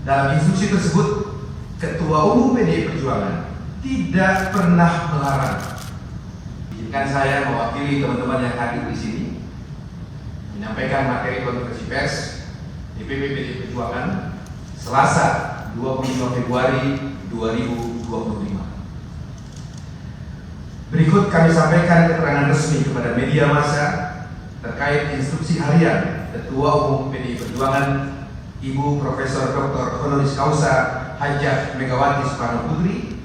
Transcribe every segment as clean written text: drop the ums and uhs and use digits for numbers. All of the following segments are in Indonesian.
Dalam instruksi tersebut, Ketua Umum PDI Perjuangan tidak pernah melarang. Izinkan saya mewakili teman-teman yang hadir di sini menyampaikan materi konferensi pers DPP PDI Perjuangan Selasa 25 Februari 2025. Berikut kami sampaikan keterangan resmi kepada media massa terkait instruksi harian Ketua Umum PDI Perjuangan Ibu Profesor Dr. Honoris Causa Hajah Megawati Soekarno Putri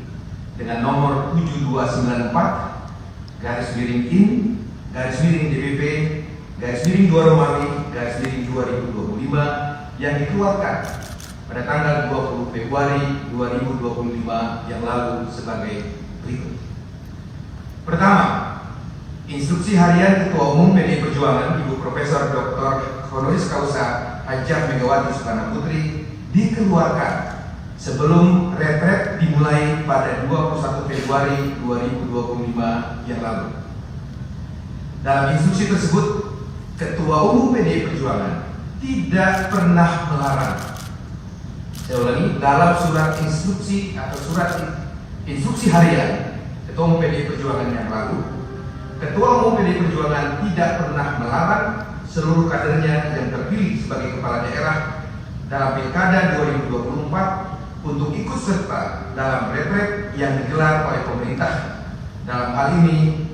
dengan nomor 7294/IN/DPP/2 Romawi /2025 yang dikeluarkan pada tanggal 20 Februari 2025 yang lalu sebagai berikut. Pertama, instruksi harian Ketua Umum PDI Perjuangan Ibu Profesor Dr. Honoris Causa Hajah Megawati Soekarno Putri dikeluarkan sebelum retret dimulai pada 21 Februari 2025 yang lalu. Dalam instruksi tersebut, Ketua Umum PDI Perjuangan tidak pernah melarang. Saya ulangi, dalam surat instruksi atau surat instruksi harian Ketua Umum PDI Perjuangan yang lalu, Ketua Umum PDI Perjuangan tidak pernah melarang seluruh kadernya yang terpilih sebagai kepala daerah dalam Pilkada 2024 untuk ikut serta dalam retret yang digelar oleh pemerintah, dalam hal ini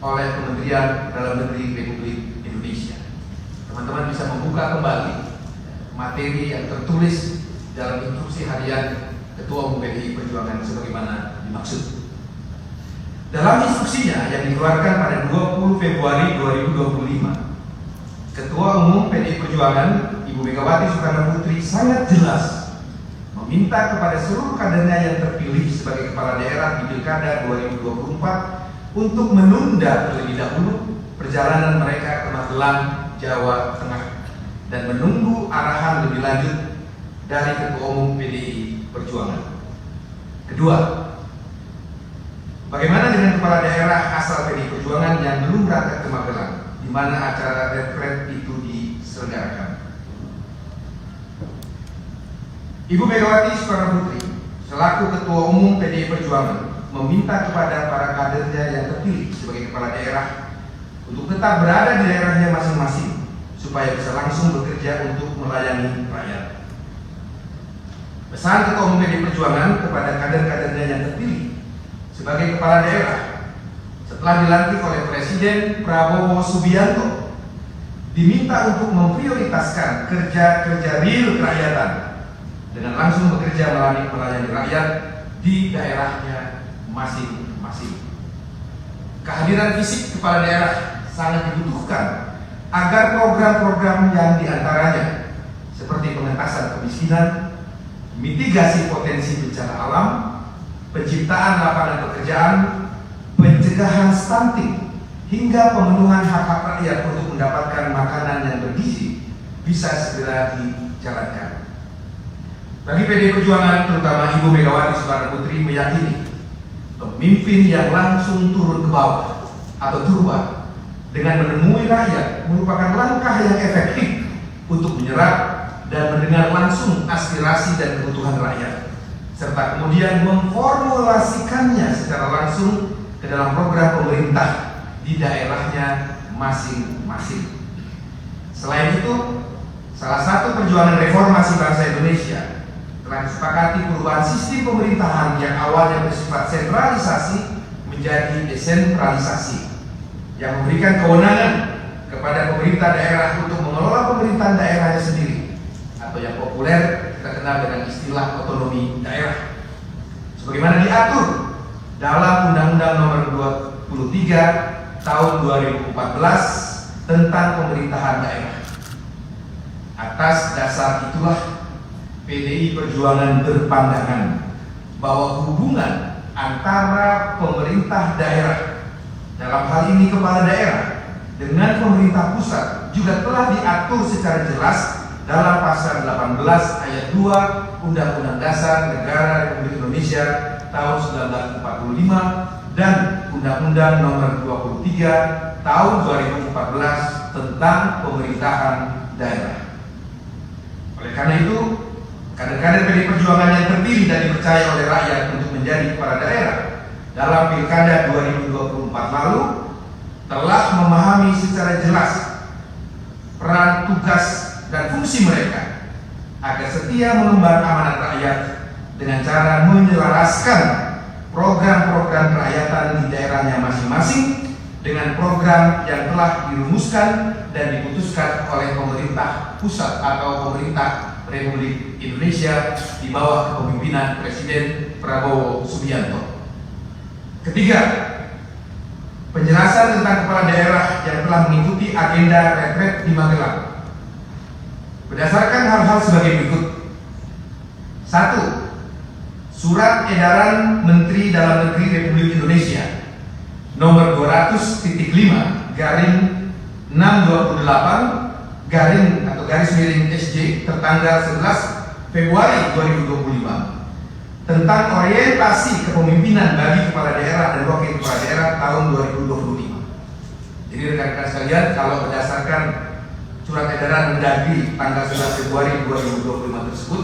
oleh Kementerian Dalam Negeri Republik Indonesia. Teman-teman bisa membuka kembali materi yang tertulis dalam instruksi harian Ketua Umum PDI Perjuangan sebagaimana dimaksud. Dalam instruksinya yang dikeluarkan pada 20 Februari 2025, Ketua Umum PDI Perjuangan Ibu Megawati Soekarno Putri sangat jelas meminta kepada seluruh kadernya yang terpilih sebagai kepala daerah di Pilkada 2024 untuk menunda terlebih dahulu perjalanan mereka ke Magelang, Jawa Tengah, dan menunggu arahan lebih lanjut dari Ketua Umum PDI Perjuangan. Kedua, bagaimana dengan kepala daerah asal PDI Perjuangan yang belum berangkat ke Magelang, di mana acara retret itu diselenggarakan? Ibu Megawati Soekarno Putri selaku Ketua Umum PDI Perjuangan meminta kepada para kadernya yang terpilih sebagai kepala daerah untuk tetap berada di daerahnya masing-masing supaya bisa langsung bekerja untuk melayani rakyat. Pesan Ketua Umum PDI Perjuangan kepada kader-kadernya yang terpilih sebagai kepala daerah setelah dilantik oleh Presiden Prabowo Subianto diminta untuk memprioritaskan kerja-kerja real kerakyatan dengan langsung bekerja melayani rakyat di daerahnya masing-masing. Kehadiran fisik kepala daerah sangat dibutuhkan agar program-program yang diantaranya seperti pengentasan kemiskinan, mitigasi potensi bencana alam, penciptaan lapangan pekerjaan, pencegahan stunting, hingga pemenuhan hak-hak rakyat untuk mendapatkan makanan yang bergizi bisa segera dijalankan. Bagi PDI Perjuangan, terutama Ibu Megawati Soekarno Putri meyakini pemimpin yang langsung turun ke bawah atau turba dengan menemui rakyat merupakan langkah yang efektif untuk menyerap dan mendengar langsung aspirasi dan kebutuhan rakyat, serta kemudian memformulasikannya secara langsung ke dalam program pemerintah di daerahnya masing-masing. Selain itu, salah satu perjuangan reformasi bangsa Indonesia telah disepakati perubahan sistem pemerintahan yang awalnya bersifat sentralisasi menjadi desentralisasi, yang memberikan kewenangan kepada pemerintah daerah untuk mengelola pemerintahan daerahnya sendiri, atau yang populer kita kenal dengan istilah otonomi daerah, sebagaimana diatur dalam Undang-Undang Nomor 23 Tahun 2014 tentang pemerintahan daerah. Atas dasar itulah PDI Perjuangan berpandangan bahwa hubungan antara pemerintah daerah, dalam hal ini kepala daerah, dengan pemerintah pusat juga telah diatur secara jelas dalam pasal 18 ayat 2 Undang-Undang Dasar Negara Republik Indonesia tahun 1945 dan Undang-Undang Nomor 23 tahun 2014 tentang pemerintahan daerah. Oleh karena itu, kader-kader PDI Perjuangan yang terpilih dan dipercaya oleh rakyat untuk menjadi kepala daerah dalam Pilkada 2024 lalu telah memahami secara jelas peran, tugas, dan fungsi mereka agar setia mengemban amanat rakyat dengan cara menyelaraskan program-program kerakyatan di daerahnya masing-masing dengan program yang telah dirumuskan dan diputuskan oleh pemerintah pusat atau pemerintah Republik Indonesia di bawah kepemimpinan Presiden Prabowo Subianto. Ketiga, penjelasan tentang kepala daerah yang telah mengikuti agenda retret di Magelang. Berdasarkan hal-hal sebagai berikut. 1. Surat Edaran Menteri Dalam Negeri Republik Indonesia nomor 200.5 garing 628 garing atau garis miring SJ tertanggal 11 Februari 2025 tentang orientasi kepemimpinan bagi kepala daerah dan wakil kepala daerah tahun 2025. Jadi rekan-rekan sekalian, kalau berdasarkan surat edaran Mendagri tanggal 11 Februari 2025 tersebut,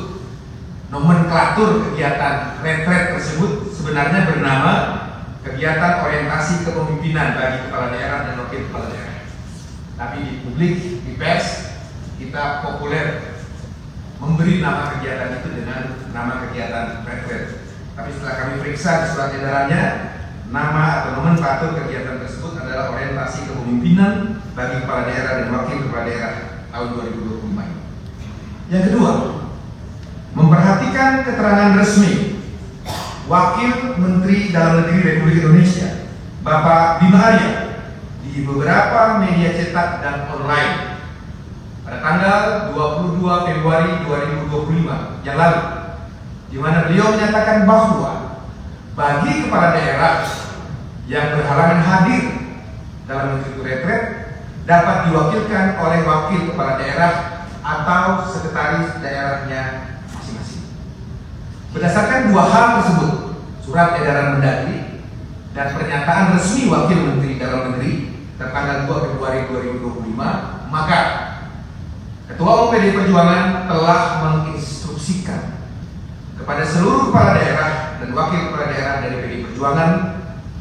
nomenklatur kegiatan retret tersebut sebenarnya bernama kegiatan orientasi kepemimpinan bagi kepala daerah dan wakil kepala daerah. Tapi di publik, di pers, kita populer memberi nama kegiatan itu dengan nama kegiatan retret. Tapi setelah kami periksa di surat edarannya, nama atau nomenklatur kegiatan tersebut adalah orientasi kepemimpinan bagi kepala daerah dan wakil kepala daerah tahun 2025. Yang kedua, memperhatikan keterangan resmi Wakil Menteri Dalam Negeri Republik Indonesia Bapak Bima Arya di beberapa media cetak dan online pada tanggal 22 Februari 2025 yang lalu, di mana beliau menyatakan bahwa bagi kepala daerah yang berhalangan hadir dalam mengikuti retret dapat diwakilkan oleh wakil kepala daerah atau sekretaris daerahnya masing-masing. Berdasarkan dua hal tersebut, surat edaran Mendagri dan pernyataan resmi Wakil Menteri Dalam Negeri tertanggal 2 Februari 2025, maka Ketua Umum PDI Perjuangan telah menginstruksikan kepada seluruh kepala daerah dan wakil kepala daerah dari PDI Perjuangan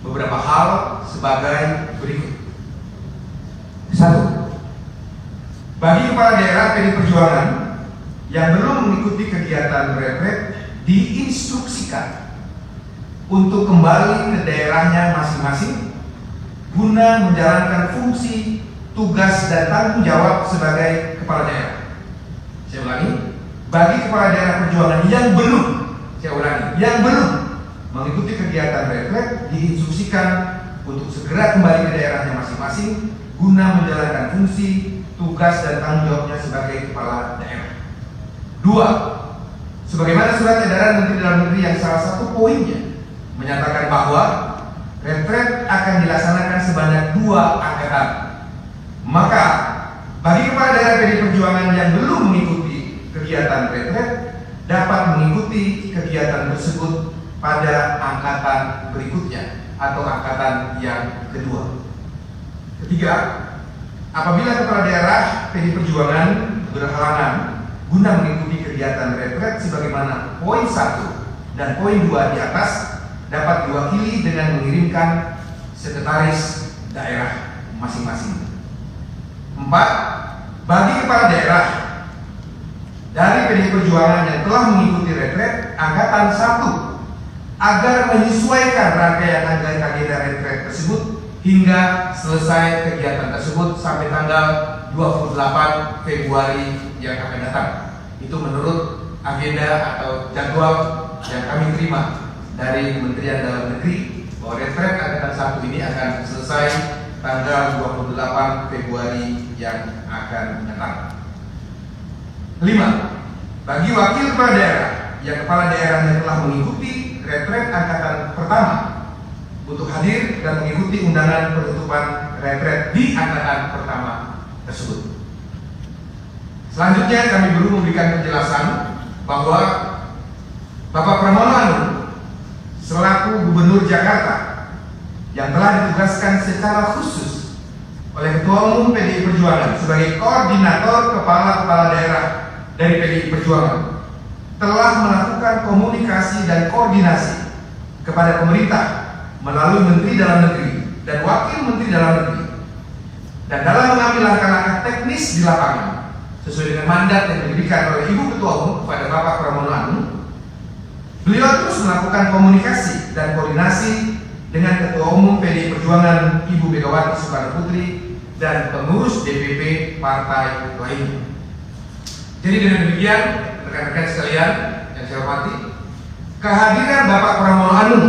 beberapa hal sebagai berikut. 1. Bagi kepala daerah PDI Perjuangan yang belum mengikuti kegiatan retret diinstruksikan untuk kembali ke daerahnya masing-masing guna menjalankan fungsi, tugas, dan tanggung jawab sebagai kepala daerah. Saya ulangi, bagi kepala daerah perjuangan yang belum, saya ulangi, yang belum mengikuti kegiatan retret diinstruksikan untuk segera kembali ke daerahnya masing-masing guna menjalankan fungsi, tugas, dan tanggung jawabnya sebagai kepala daerah. 2. Sebagaimana surat edaran Menteri Dalam Negeri yang salah satu poinnya menyatakan bahwa retret akan dilaksanakan sebanyak 2 angkatan. Maka bagi kepala daerah PDI Perjuangan yang belum mengikuti kegiatan retret dapat mengikuti kegiatan tersebut pada angkatan berikutnya atau angkatan yang kedua. Ketiga, apabila kepala daerah PDI Perjuangan berhalangan guna mengikuti kegiatan retret sebagaimana poin 1 dan poin 2 di atas, dapat diwakili dengan mengirimkan sekretaris daerah masing-masing. 4. Bagi kepala daerah dari PDI Perjuangan yang telah mengikuti retret angkatan 1 agar menyesuaikan rangkaian agenda retret tersebut hingga selesai kegiatan tersebut sampai tanggal 28 Februari yang akan datang. Itu menurut agenda atau jadwal yang kami terima dari Kementerian Dalam Negeri bahwa retret angkatan 1 ini akan selesai tanggal 28 Februari yang akan datang. 5. Bagi wakil kepala daerah yang kepala daerahnya telah mengikuti retret angkatan pertama untuk hadir dan mengikuti undangan penutupan retret di angkatan pertama tersebut. Selanjutnya kami perlu memberikan penjelasan bahwa Bapak Pramono Anung selaku Gubernur Jakarta yang telah ditugaskan secara khusus oleh Ketua Umum PDI Perjuangan sebagai koordinator kepala-kepala daerah dari PDI Perjuangan telah melakukan komunikasi dan koordinasi kepada pemerintah melalui Menteri Dalam Negeri dan Wakil Menteri Dalam Negeri, dan dalam mengambil langkah-langkah teknis di lapangan sesuai dengan mandat yang diberikan oleh Ibu Ketua Umum kepada Bapak Pramono Anung, beliau terus melakukan komunikasi dan koordinasi dengan Ketua Umum PDI Perjuangan Ibu Megawati Soekarno Putri dan pengurus DPP partai lainnya. Jadi dengan demikian, rekan-rekan sekalian yang saya hormati, kehadiran Bapak Pramono Anung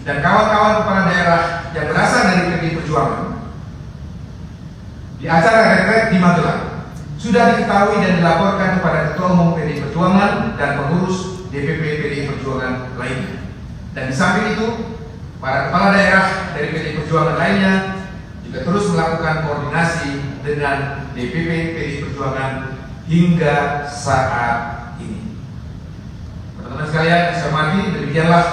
dan kawan-kawan kepala daerah yang berasal dari PDI Perjuangan di acara retret di Magelang sudah diketahui dan dilaporkan kepada Ketua Umum PDI Perjuangan dan pengurus DPP PDI Perjuangan lainnya. Dan di samping itu, para kepala daerah dari PDI Perjuangan lainnya juga terus melakukan koordinasi dengan DPP PDI Perjuangan hingga saat ini. Teman-teman sekalian, saya hormati, demikianlah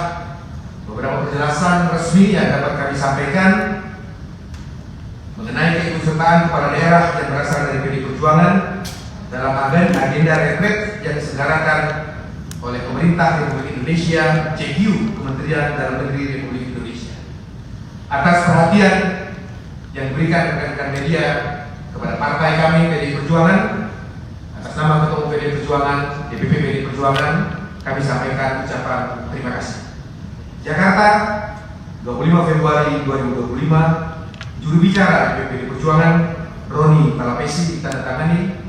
beberapa penjelasan resmi yang dapat kami sampaikan mengenai keikutsertaan kepala daerah yang berasal dari PDI Perjuangan dalam agenda retret yang diselenggarakan oleh pemerintah Republik Indonesia, CQ, Kementerian Dalam Negeri Republik Indonesia. Atas perhatian yang diberikan rekan-rekan media kepada partai kami PDI Perjuangan, atas nama Ketua Umum PDI Perjuangan, DPP PDI Perjuangan, kami sampaikan ucapan terima kasih. Jakarta, 25 Februari 2025, juru bicara DPP PDI Perjuangan, Roni Talapesi, ditandatangani